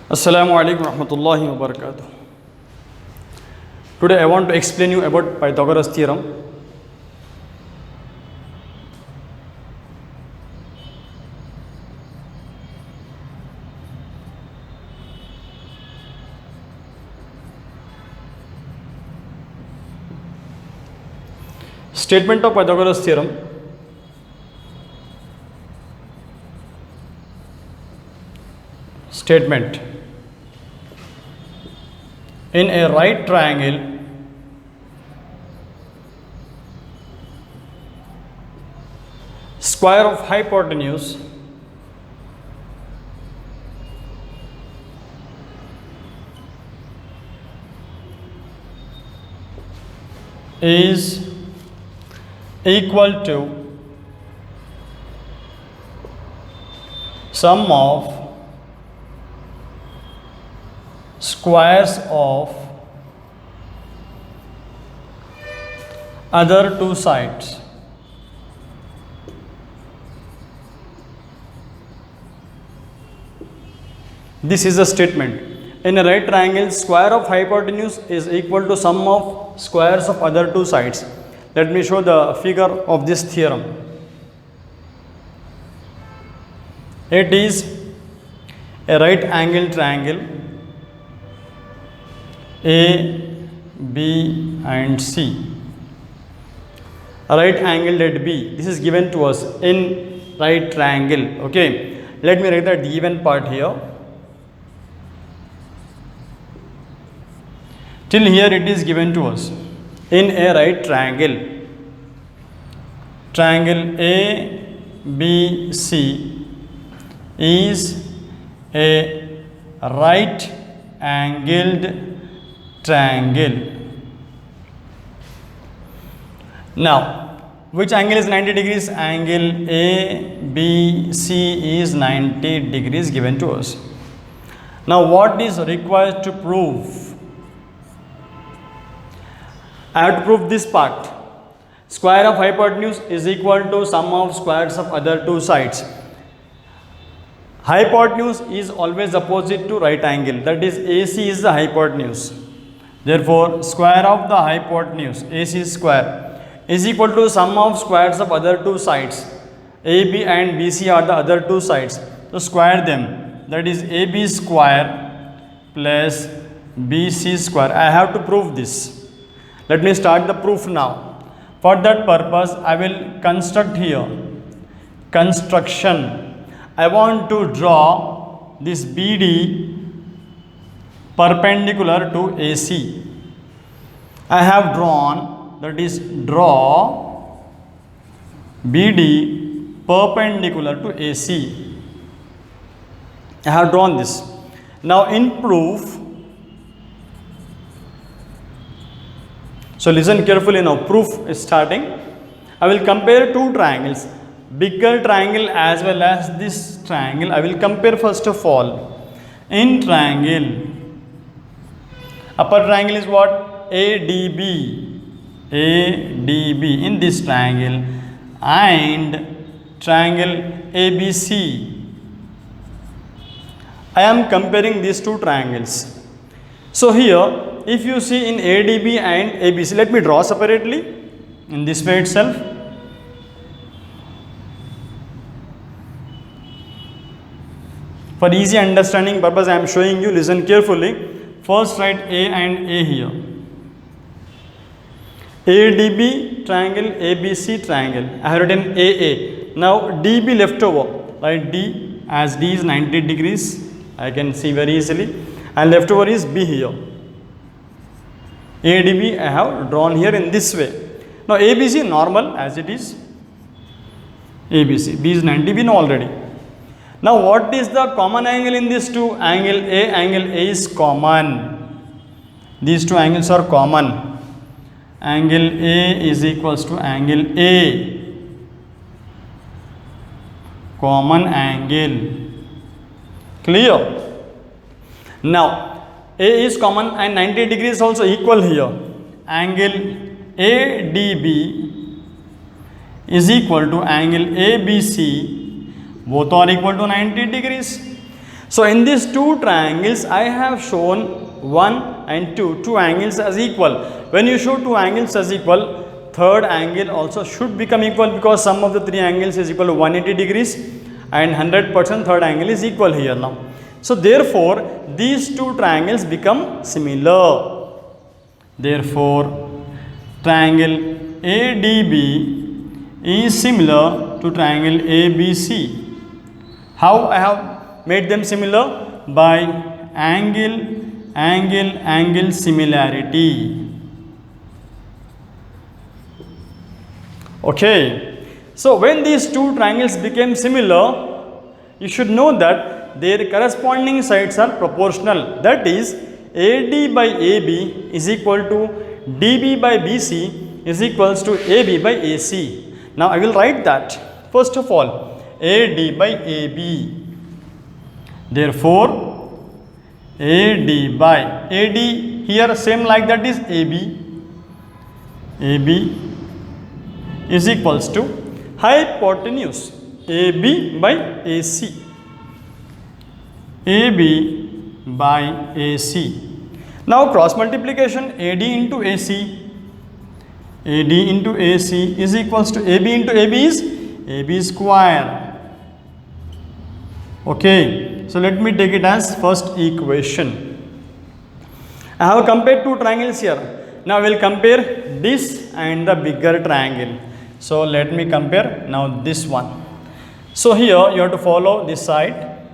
Assalamu alaikum warahmatullahi wabarakatuh. Today I want to explain you about Pythagoras theorem. Statement of Pythagoras theorem. Statement. In a right triangle, square of hypotenuse is equal to sum of squares of other two sides. This is a statement. In a right triangle, square of hypotenuse is equal to sum of squares of other two sides. Let me show the figure of this theorem. It is a right angle triangle A, B and C. A right angle at B. This is given to us in right triangle. Okay. Let me write the given part here. Till here it is given to us in a right triangle. Triangle A, B, C is a right angled triangle. Now, which angle is 90 degrees? Angle A, B, C is 90 degrees given to us. Now, what is required to prove? I have to prove this part. Square of hypotenuse is equal to sum of squares of other two sides. Hypotenuse is always opposite to right angle. That is, AC is the hypotenuse. Therefore, square of the hypotenuse, AC square, is equal to sum of squares of other two sides. AB and BC are the other two sides. So, square them. That is, AB square plus BC square. I have to prove this. Let me start the proof now. For that purpose, I will construct here. Construction. I want to draw this BD perpendicular to AC. I have drawn, that is, draw BD perpendicular to AC. I have drawn this. Now in proof, so listen carefully now, proof is starting. I will compare two triangles, bigger triangle as well as this triangle. I will compare first of all. In triangle, upper triangle is what? ADB. ADB in this triangle, and triangle ABC. I am comparing these two triangles. So here, if you see in ADB and ABC, let me draw separately in this way itself. For easy understanding purpose, I am showing you, listen carefully. First write A and A here. ADB triangle, ABC triangle. I have written AA. Now DB left over. Write D, as D is 90 degrees. I can see very easily. And left over is B here. ADB I have drawn here in this way. Now ABC normal as it is. ABC. B is 90, we know already. Now what is the common angle in these two? Angle A is common. These two angles are common. Angle A is equals to angle A. Common angle. Clear? Now A is common and 90 degrees also equal here. Angle ADB is equal to angle ABC. Both are equal to 90 degrees. So in these two triangles, I have shown 1 and 2 angles as equal. When you show two angles as equal, third angle also should become equal, because sum of the three angles is equal to 180 degrees and 100% third angle is equal here now. So therefore, these two triangles become similar. Therefore, triangle ADB is similar to triangle ABC. How I have made them similar? By angle similarity. Okay, so when these two triangles became similar, you should know that their corresponding sides are proportional. That is, AD by AB is equal to DB by BC is equals to AB by AC. Now I will write that. First of all, AD by AB. Therefore, AD by AD here same like that is AB. AB is equals to hypotenuse AB by AC. AB by AC. Now cross multiplication AD into AC. AD into AC is equals to AB into AB is AB square. Okay, so let me take it as first equation. I have compared two triangles here. Now we will compare this and the bigger triangle. So let me compare now this one. So here you have to follow this side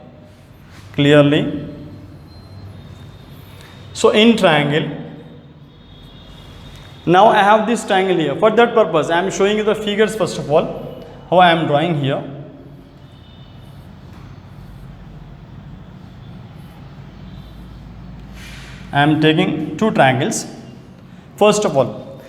clearly. So in triangle, now I have this triangle here. For that purpose, I am showing you the figures first of all, how I am drawing here. I am taking two triangles. First of all,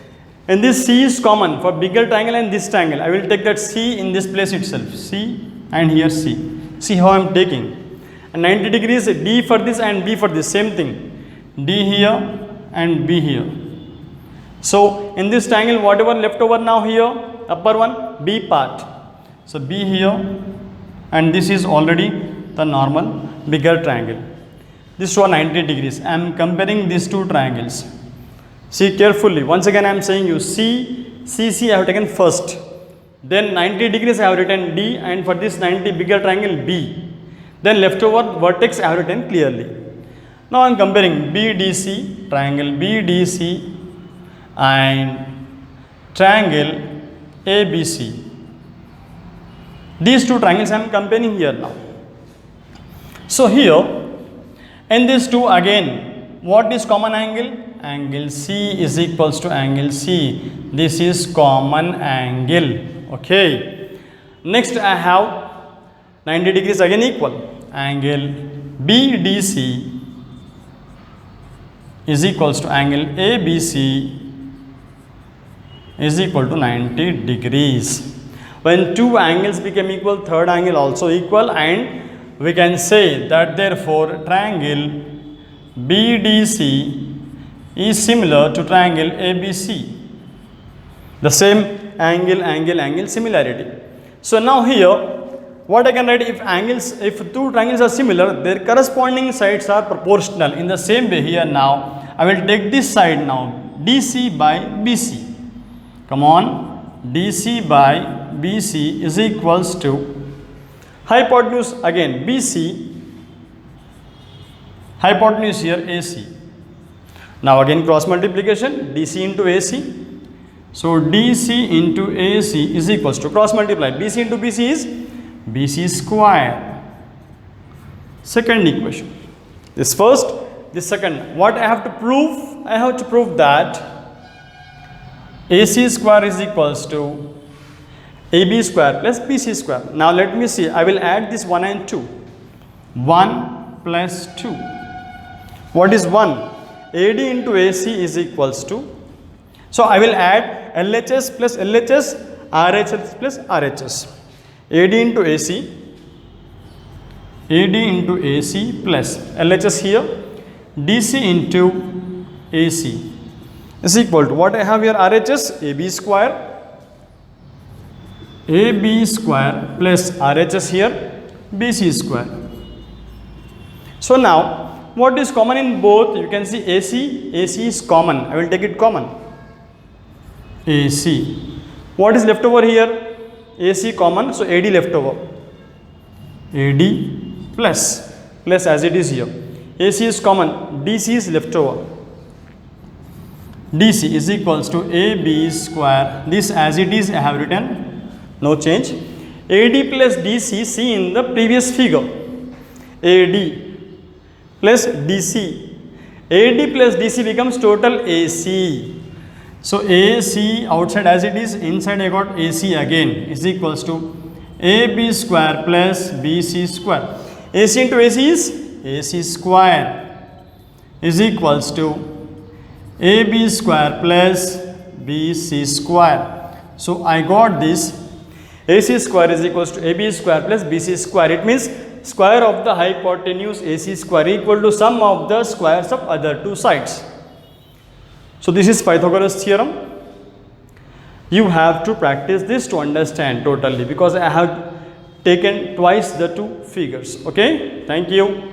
and this C is common for bigger triangle and this triangle. I will take that C in this place itself. C and here C. See how I am taking. And 90 degrees D for this and B for this. Same thing. D here and B here. So in this triangle, whatever left over now here, upper one, B part. So B here, and this is already the normal bigger triangle. This was 90 degrees. I am comparing these two triangles. See carefully. Once again I am saying you C I have taken first. Then 90 degrees I have written D, and for this 90 bigger triangle B. Then leftover vertex I have written clearly. Now I am comparing BDC, triangle BDC and triangle ABC. These two triangles I am comparing here now. So here, in these two again, what is common angle? Angle C is equals to angle C. This is common angle. Okay. Next I have 90 degrees again equal. Angle BDC is equals to angle ABC is equal to 90 degrees. When two angles become equal, third angle also equal, and we can say that therefore triangle BDC is similar to triangle ABC. The same angle similarity. So now here what I can write, if two triangles are similar, their corresponding sides are proportional. In the same way here now I will take this side now, DC by BC. Come on, DC by BC is equals to hypotenuse again BC, hypotenuse here AC. Now again cross multiplication DC into AC. So DC into AC is equals to cross multiply BC into BC is BC square. Second equation. This first, this second. What I have to prove? I have to prove that AC square is equals to AB square plus BC square. Now let me see. I will add this 1 and 2. 1 plus 2. What is 1? AD into AC is equals to. So I will add LHS plus LHS, RHS plus RHS. AD into AC, AD into AC plus LHS here, DC into AC is equal to what I have here, RHS, AB square plus RHS here, BC square. So now what is common in both? You can see AC is common. I will take it common. AC. What is left over here? AC common, so AD left over. AD plus as it is here. AC is common, DC is left over. DC is equals to AB square. This as it is I have written, no change. AD plus DC, see in the previous figure. AD plus DC. AD plus DC becomes total AC. So AC outside as it is, inside I got AC again is equals to AB square plus BC square. AC into AC is AC square is equals to AB square plus BC square. So I got this AC square is equals to AB square plus BC square. It means square of the hypotenuse AC square equal to sum of the squares of other two sides. So this is Pythagoras theorem. You have to practice this to understand totally, because I have taken twice the two figures. Okay, thank you.